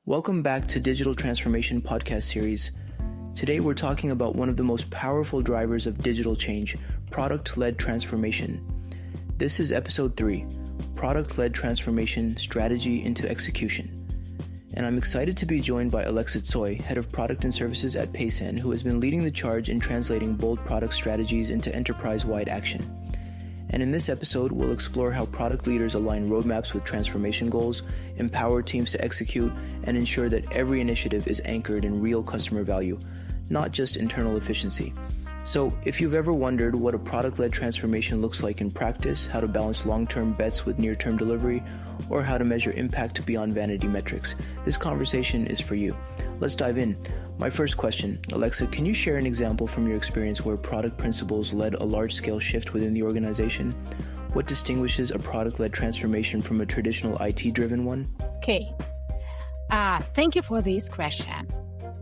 Welcome back to Digital Transformation Podcast Series. Today we're talking about one of the most powerful drivers of digital change, product-led transformation. This is episode 3, Product-led Transformation Strategy into Execution. And I'm excited to be joined by Alexa Tsoy, Head of Product and Services at Paysend, who has been leading the charge in translating bold product strategies into enterprise-wide action. And in this episode, we'll explore how product leaders align roadmaps with transformation goals, empower teams to execute, and ensure that every initiative is anchored in real customer value, not just internal efficiency. So, if you've ever wondered what a product-led transformation looks like in practice, how to balance long-term bets with near-term delivery, or how to measure impact beyond vanity metrics, this conversation is for you. Let's dive in. My first question, Alexa, can you share an example from your experience where product principles led a large-scale shift within the organization? What distinguishes a product-led transformation from a traditional IT-driven one? Okay. Thank you for this question.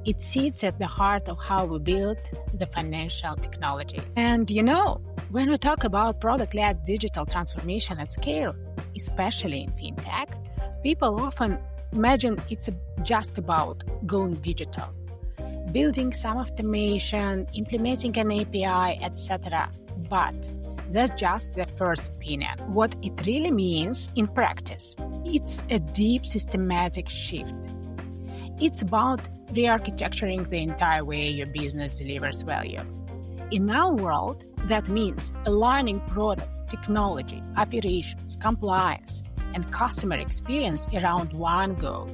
It sits at the heart of how we build the financial technology. And when we talk about product-led digital transformation at scale, especially in fintech, people often imagine it's just about going digital, building some automation, implementing an API, etc. But that's just the first opinion. What it really means in practice, it's a deep systematic shift. It's about re-architecturing the entire way your business delivers value. In our world, that means aligning product, technology, operations, compliance, and customer experience around one goal,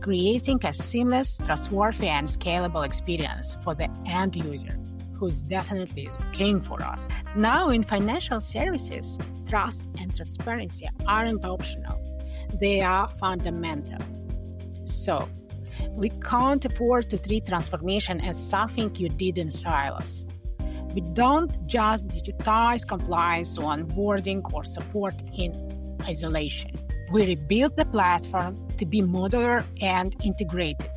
creating a seamless, trustworthy, and scalable experience for the end user, who's definitely king for us. Now, in financial services, trust and transparency aren't optional. They are fundamental. So, we can't afford to treat transformation as something you did in silos. We don't just digitize compliance or onboarding or support in isolation. We rebuild the platform to be modular and integrated.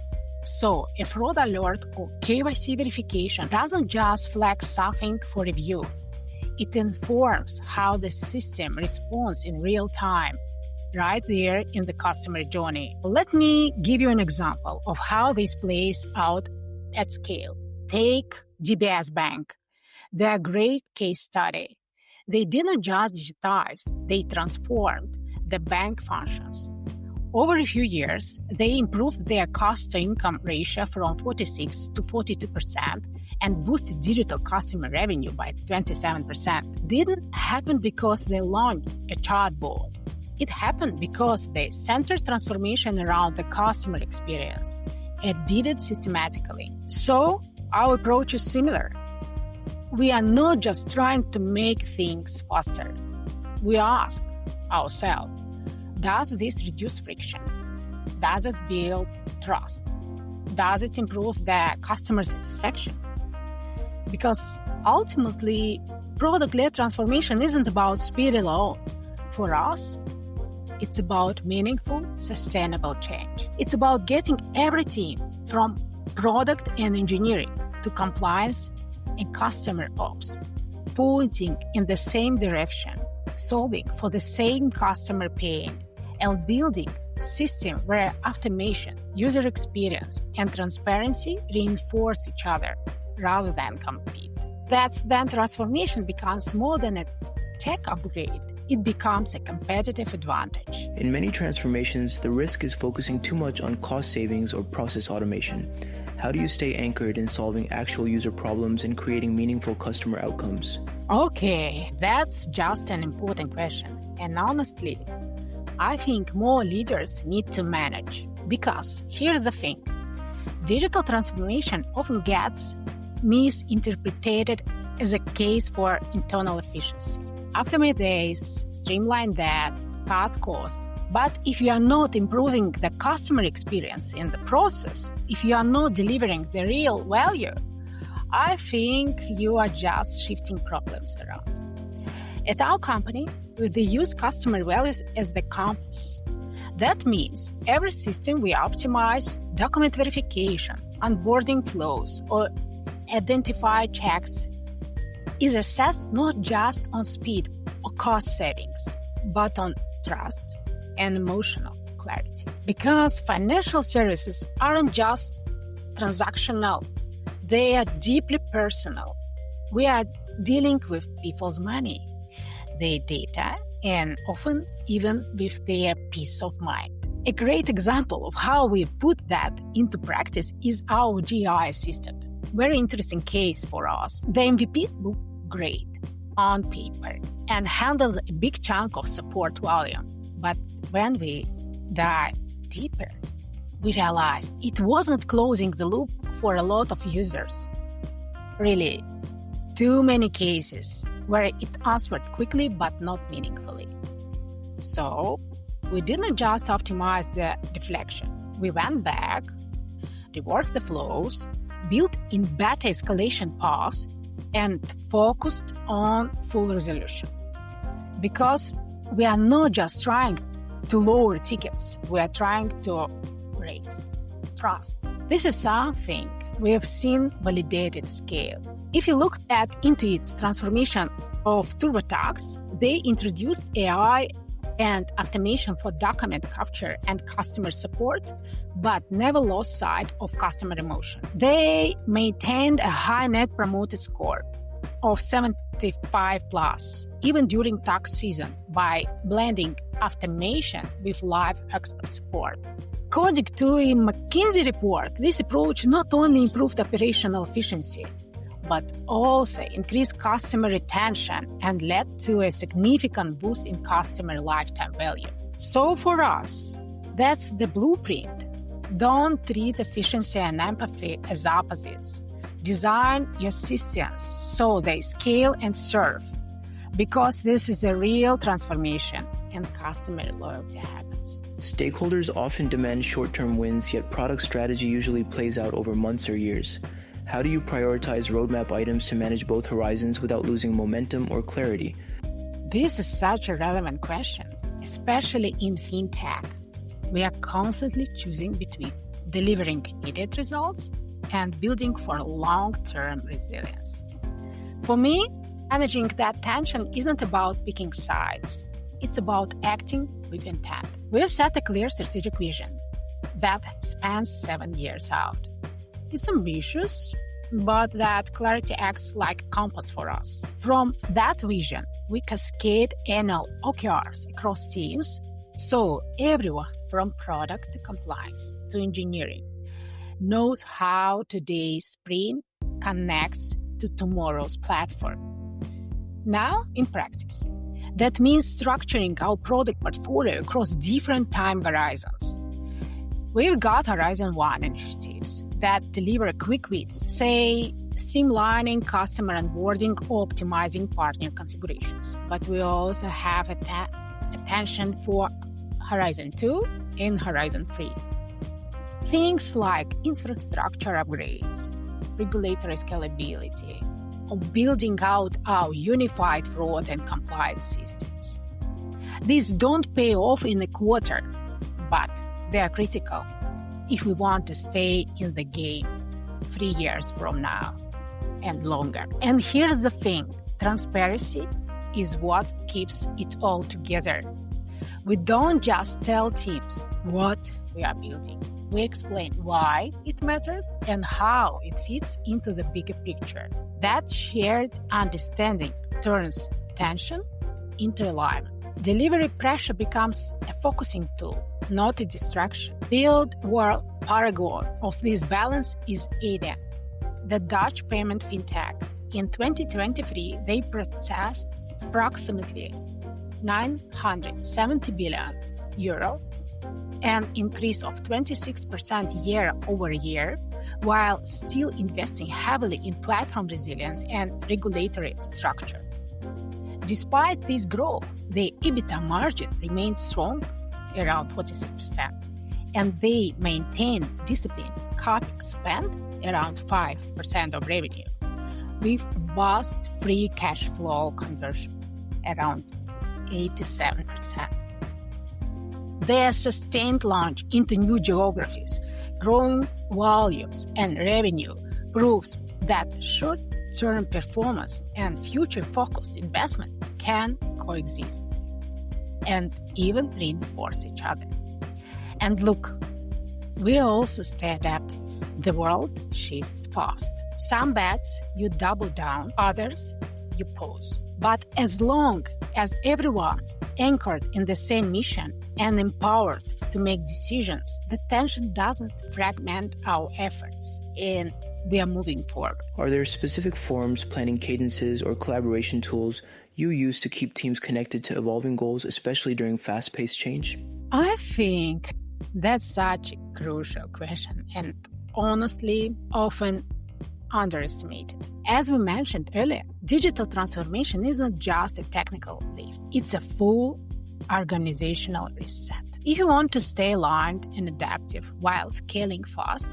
So a fraud alert or KYC verification doesn't just flag something for review. It informs how the system responds in real time, right there in the customer journey. Let me give you an example of how this plays out at scale. Take DBS Bank. They're a great case study. They didn't just digitize, they transformed the bank functions. Over a few years, they improved their cost-to-income ratio from 46 to 42% and boosted digital customer revenue by 27%. Didn't happen because they launched a chatbot. It happened because they centered transformation around the customer experience and did it systematically. So, our approach is similar. We are not just trying to make things faster. We ask ourselves, does this reduce friction? Does it build trust? Does it improve the customer satisfaction? Because ultimately, product-led transformation isn't about speed alone. For us, it's about meaningful, sustainable change. It's about getting every team from product and engineering to compliance and customer ops, pointing in the same direction, solving for the same customer pain, and building a system where automation, user experience, and transparency reinforce each other rather than compete. That's when transformation becomes more than a tech upgrade. It becomes a competitive advantage. In many transformations, the risk is focusing too much on cost savings or process automation. How do you stay anchored in solving actual user problems and creating meaningful customer outcomes? Okay, that's just an important question. And honestly, I think more leaders need to manage. Because here's the thing. Digital transformation often gets misinterpreted as a case for internal efficiency. Optimize this, streamline that, cut costs. But if you are not improving the customer experience in the process, if you are not delivering the real value, I think you are just shifting problems around. At our company, we use customer values as the compass. That means every system we optimize, document verification, onboarding flows, or identify checks is assessed not just on speed or cost savings, but on trust and emotional clarity. Because financial services aren't just transactional, they are deeply personal. We are dealing with people's money, their data, and often even with their peace of mind. A great example of how we put that into practice is our GI assistant. Very interesting case for us. The MVP looked great on paper and handled a big chunk of support volume. But when we dive deeper, we realized it wasn't closing the loop for a lot of users. Really, too many cases where it answered quickly but not meaningfully. So, we didn't just optimize the deflection. We went back, reworked the flows, built in beta escalation paths, and focused on full resolution. Because we are not just trying to lower tickets, we are trying to raise trust. This is something we have seen validated at scale. If you look at Intuit's transformation of TurboTax, they introduced AI and automation for document capture and customer support, but never lost sight of customer emotion. They maintained a high Net Promoter Score of 75 plus, even during tax season, by blending automation with live expert support. According to a McKinsey report, this approach not only improved operational efficiency, but also increased customer retention and led to a significant boost in customer lifetime value. So for us, that's the blueprint. Don't treat efficiency and empathy as opposites. Design your systems so they scale and serve, because this is a real transformation and customer loyalty happens. Stakeholders often demand short-term wins, yet product strategy usually plays out over months or years. How do you prioritize roadmap items to manage both horizons without losing momentum or clarity? This is such a relevant question, especially in fintech. We are constantly choosing between delivering immediate results and building for long-term resilience. For me, managing that tension isn't about picking sides. It's about acting with intent. We have set a clear strategic vision that spans 7 years out. It's ambitious, but that clarity acts like a compass for us. From that vision, we cascade annual OKRs across teams, so everyone from product to compliance to engineering knows how today's sprint connects to tomorrow's platform. Now, in practice, that means structuring our product portfolio across different time horizons. We've got Horizon 1 initiatives that deliver quick wins, say streamlining customer onboarding or optimizing partner configurations. But we also have attention for Horizon 2 and Horizon 3. Things like infrastructure upgrades, regulatory scalability, or building out our unified fraud and compliance systems. These don't pay off in a quarter, but they are critical if we want to stay in the game 3 years from now and longer. And here's the thing, transparency is what keeps it all together. We don't just tell teams what we are building. We explain why it matters and how it fits into the bigger picture. That shared understanding turns tension into alignment. Delivery pressure becomes a focusing tool, not a distraction. Real world paragon of this balance is Eden, the Dutch payment fintech. In 2023, they processed approximately €970 billion, an increase of 26% year over year, while still investing heavily in platform resilience and regulatory structure. Despite this growth, the EBITDA margin remained strong, around 46%, and they maintain disciplined CapEx spend around 5% of revenue, with robust free cash flow conversion around 87%. Their sustained launch into new geographies, growing volumes and revenue proves that short-term performance and future-focused investment can coexist and even reinforce each other. And look, we also stay adaptive. The world shifts fast. Some bets you double down, others you pause. But as long as everyone's anchored in the same mission and empowered to make decisions, the tension doesn't fragment our efforts, and we are moving forward. Are there specific forms, planning cadences, or collaboration tools you use to keep teams connected to evolving goals, especially during fast-paced change? I think that's such a crucial question and honestly often underestimated. As we mentioned earlier, digital transformation isn't just a technical lift, it's a full organizational reset. If you want to stay aligned and adaptive while scaling fast,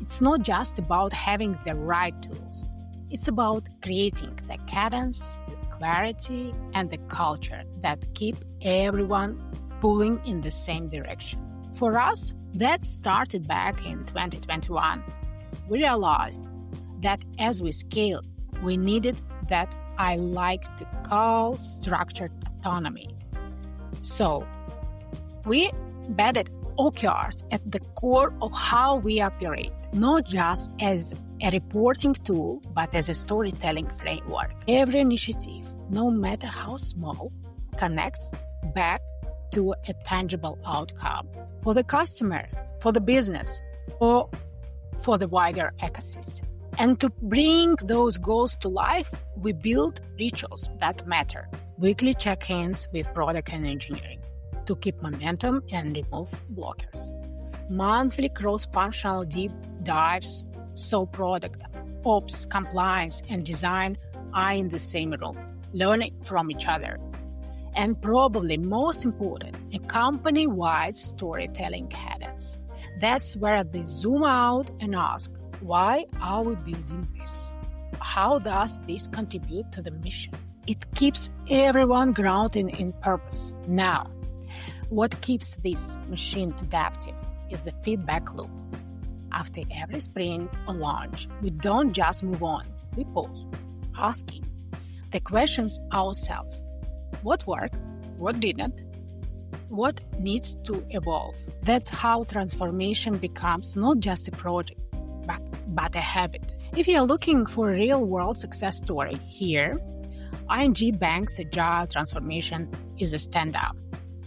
it's not just about having the right tools. It's about creating the cadence, the clarity, and the culture that keep everyone pulling in the same direction. For us, that started back in 2021. We realized that as we scaled, we needed that I like to call structured autonomy. So we embedded OKRs at the core of how we operate, not just as a reporting tool, but as a storytelling framework. Every initiative, no matter how small, connects back to a tangible outcome for the customer, for the business, or for the wider ecosystem. And to bring those goals to life, we build rituals that matter. Weekly check-ins with product and engineering to keep momentum and remove blockers. Monthly cross-functional deep dives so product, ops, compliance, and design are in the same room, learning from each other. And probably most important, a company-wide storytelling cadence. That's where they zoom out and ask, why are we building this? How does this contribute to the mission? It keeps everyone grounded in purpose. Now, what keeps this machine adaptive is the feedback loop. After every sprint or launch, we don't just move on, we pause, asking the questions ourselves. What worked? What didn't? What needs to evolve? That's how transformation becomes not just a project, but a habit. If you're looking for a real-world success story, here, ING Bank's agile transformation is a standout.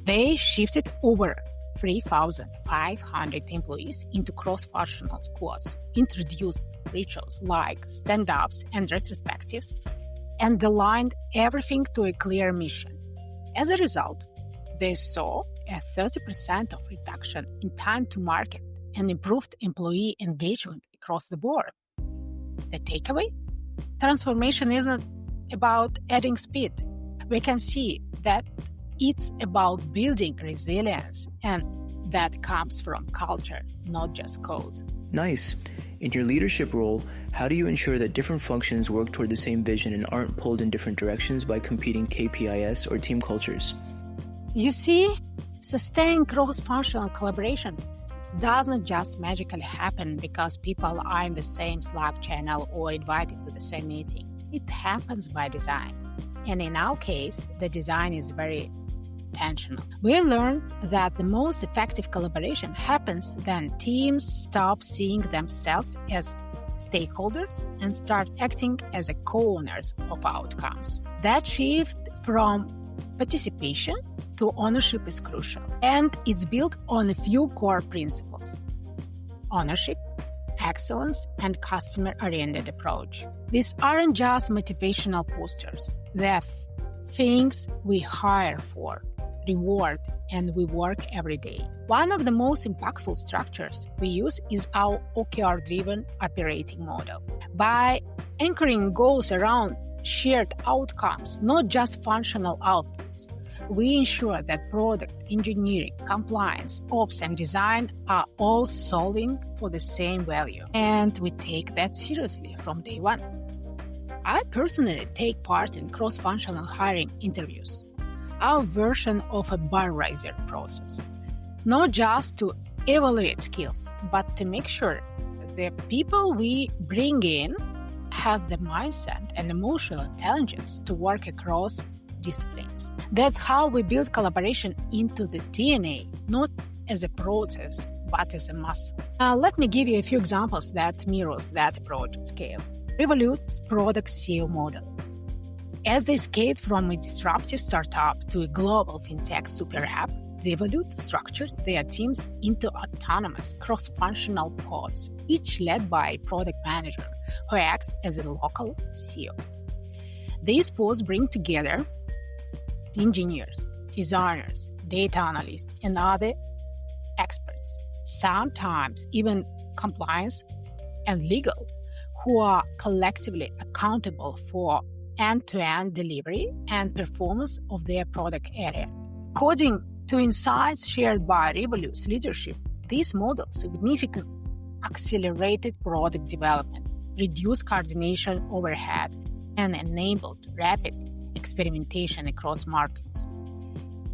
They shifted over 3,500 employees into cross-functional squads, introduced rituals like stand-ups and retrospectives, and aligned everything to a clear mission. As a result, they saw a 30% of reduction in time to market and improved employee engagement across the board. The takeaway? Transformation isn't about adding speed. We can see that it's about building resilience, and that comes from culture, not just code. Nice. In your leadership role, how do you ensure that different functions work toward the same vision and aren't pulled in different directions by competing KPIs or team cultures? You see, sustained cross-functional collaboration doesn't just magically happen because people are in the same Slack channel or invited to the same meeting. It happens by design. And in our case, the design is very intentional. We learned that the most effective collaboration happens when teams stop seeing themselves as stakeholders and start acting as co-owners of outcomes. That shift from participation to ownership is crucial, and it's built on a few core principles: ownership, excellence, and customer-oriented approach. These aren't just motivational postures. They're things we hire for, reward, and we work every day. One of the most impactful structures we use is our OKR-driven operating model. By anchoring goals around shared outcomes, not just functional outputs, we ensure that product, engineering, compliance, ops, and design are all solving for the same value. And we take that seriously from day one. I personally take part in cross-functional hiring interviews, our version of a bar raiser process, not just to evaluate skills, but to make sure the people we bring in have the mindset and emotional intelligence to work across disciplines. That's how we build collaboration into the DNA, not as a process, but as a muscle. Let me give you a few examples that mirrors that approach at scale. Revolut's product CEO model. As they scaled from a disruptive startup to a global fintech super app, Revolut structured their teams into autonomous, cross-functional pods, each led by a product manager who acts as a local CEO. These pods bring together engineers, designers, data analysts, and other experts, sometimes even compliance and legal, who are collectively accountable for end-to-end delivery and performance of their product area. According to insights shared by Revolut's leadership, this model significantly accelerated product development, reduced coordination overhead, and enabled rapid experimentation across markets.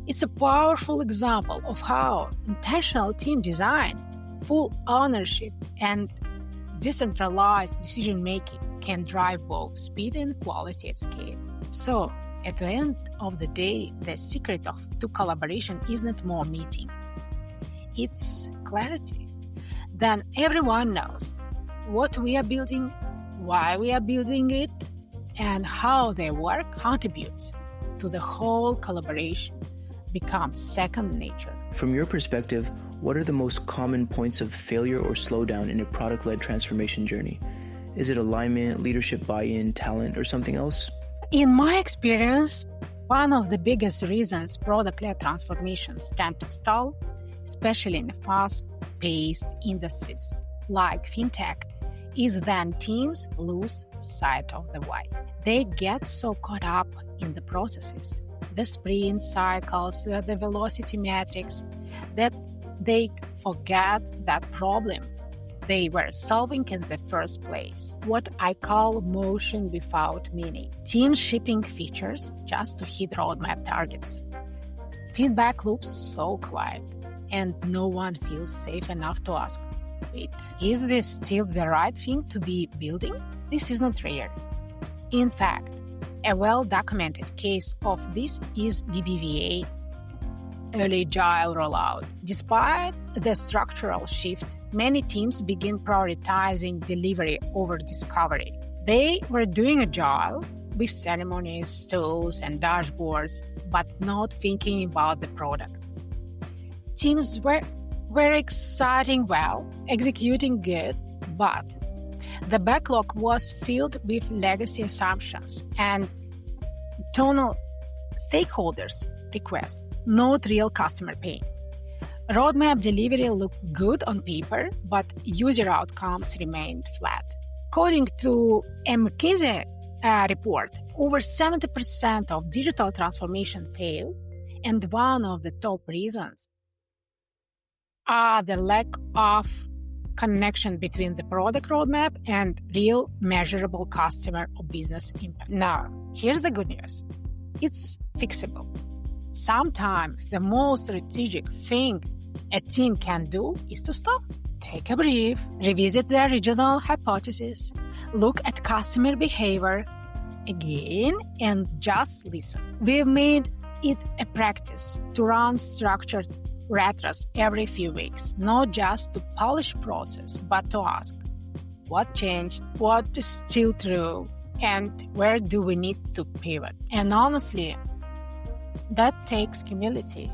It's a powerful example of how intentional team design, full ownership, and decentralized decision-making can drive both speed and quality at scale. So, at the end of the day, the secret to collaboration isn't more meetings. It's clarity. Then everyone knows what we are building, why we are building it, and how their work contributes to the whole collaboration becomes second nature. From your perspective, what are the most common points of failure or slowdown in a product-led transformation journey? Is it alignment, leadership buy-in, talent, or something else? In my experience, one of the biggest reasons product-led transformations tend to stall, especially in fast-paced industries like fintech, is when teams lose sight of the why. They get so caught up in the processes, the sprint cycles, the velocity metrics, that they forget that problem they were solving in the first place. What I call motion without meaning. Teams shipping features just to hit roadmap targets. Feedback loops so quiet, and no one feels safe enough to ask, wait, is this still the right thing to be building? This is not rare. In fact, a well-documented case of this is BBVA early agile rollout. Despite the structural shift, many teams begin prioritizing delivery over discovery. They were doing agile with ceremonies, tools, and dashboards, but not thinking about the product. Teams were exciting well, executing good, but the backlog was filled with legacy assumptions and internal stakeholders' requests, not real customer pain. Roadmap delivery looked good on paper, but user outcomes remained flat. According to a McKinsey report, over 70% of digital transformation fail, and one of the top reasons are the lack of connection between the product roadmap and real measurable customer or business impact. Now, here's the good news. It's fixable. Sometimes the most strategic thing a team can do is to stop, take a breath, revisit the original hypothesis, look at customer behavior again, and just listen. We've made it a practice to run structured retros every few weeks, not just to polish process, but to ask what changed, what is still true, and where do we need to pivot. And honestly, that takes humility.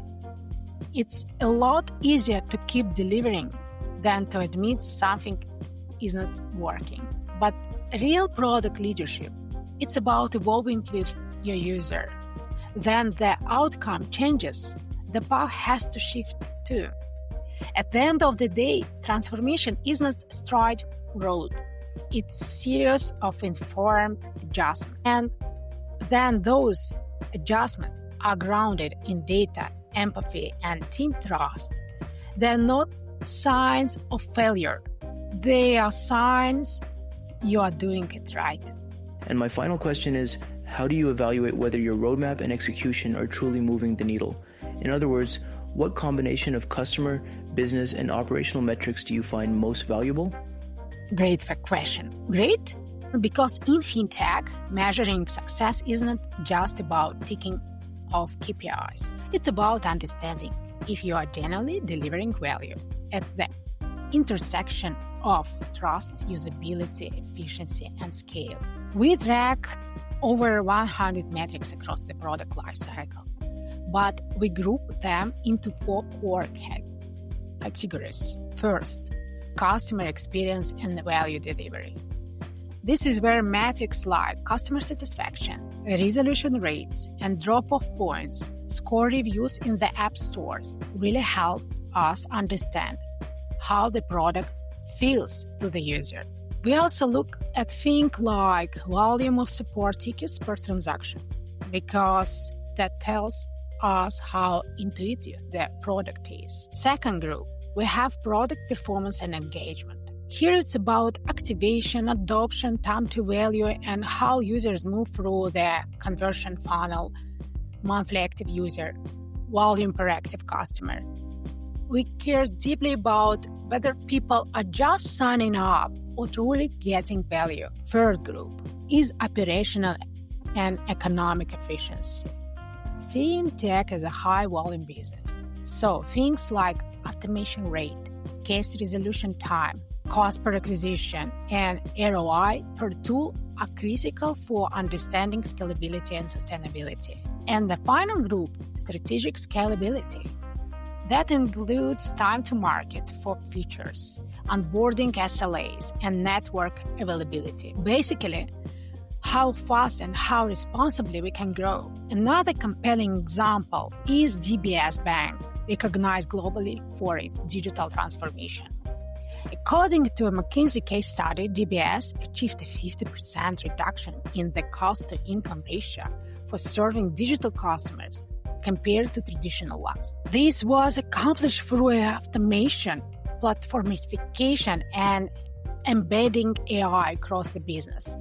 It's a lot easier to keep delivering than to admit something isn't working. But real product leadership, it's about evolving with your user. Then the outcome changes. The path has to shift too. At the end of the day, transformation is not a straight road. It's a series of informed adjustments. And then those adjustments are grounded in data, empathy, and team trust. They're not signs of failure. They are signs you are doing it right. And my final question is, how do you evaluate whether your roadmap and execution are truly moving the needle? In other words, what combination of customer, business, and operational metrics do you find most valuable? Great question. Great? Because in fintech, measuring success isn't just about ticking off KPIs. It's about understanding if you are genuinely delivering value at the intersection of trust, usability, efficiency, and scale. We track over 100 metrics across the product lifecycle, but we group them into 4 core categories. First, customer experience and value delivery. This is where metrics like customer satisfaction, resolution rates, and drop-off points, score reviews in the app stores really help us understand how the product feels to the user. We also look at things like volume of support tickets per transaction, because that tells us how intuitive the product is. Second group, we have product performance and engagement. Here it's about activation, adoption, time to value, and how users move through the conversion funnel, monthly active user, volume per active customer. We care deeply about whether people are just signing up or truly getting value. Third group is operational and economic efficiency. FinTech is a high-volume business, so things like automation rate, case resolution time, cost per acquisition, and ROI per tool are critical for understanding scalability and sustainability. And the final group, strategic scalability. That includes time to market for features, onboarding SLAs, and network availability. Basically, how fast and how responsibly we can grow. Another compelling example is DBS Bank, recognized globally for its digital transformation. According to a McKinsey case study, DBS achieved a 50% reduction in the cost-to-income ratio for serving digital customers compared to traditional ones. This was accomplished through automation, platformification, and embedding AI across the business.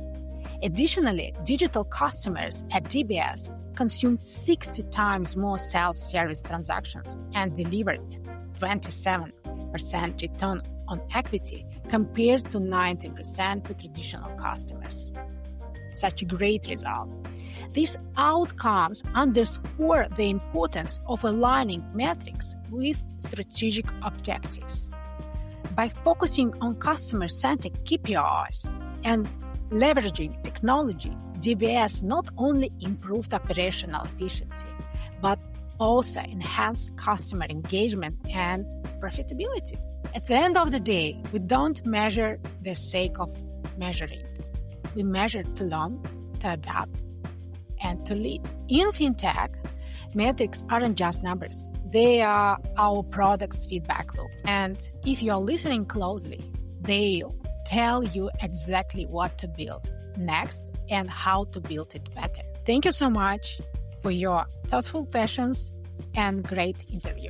Additionally, digital customers at DBS consumed 60 times more self-service transactions and delivered 27% return on equity compared to 19% to traditional customers. Such a great result. These outcomes underscore the importance of aligning metrics with strategic objectives. By focusing on customer-centric KPIs and leveraging technology, DBS not only improved operational efficiency, but also enhanced customer engagement and profitability. At the end of the day, we don't measure the sake of measuring. We measure to learn, to adapt, and to lead. In FinTech, metrics aren't just numbers. They are our product's feedback loop. And if you are listening closely, they'll tell you exactly what to build next and how to build it better. Thank you so much for your thoughtful questions and great interview.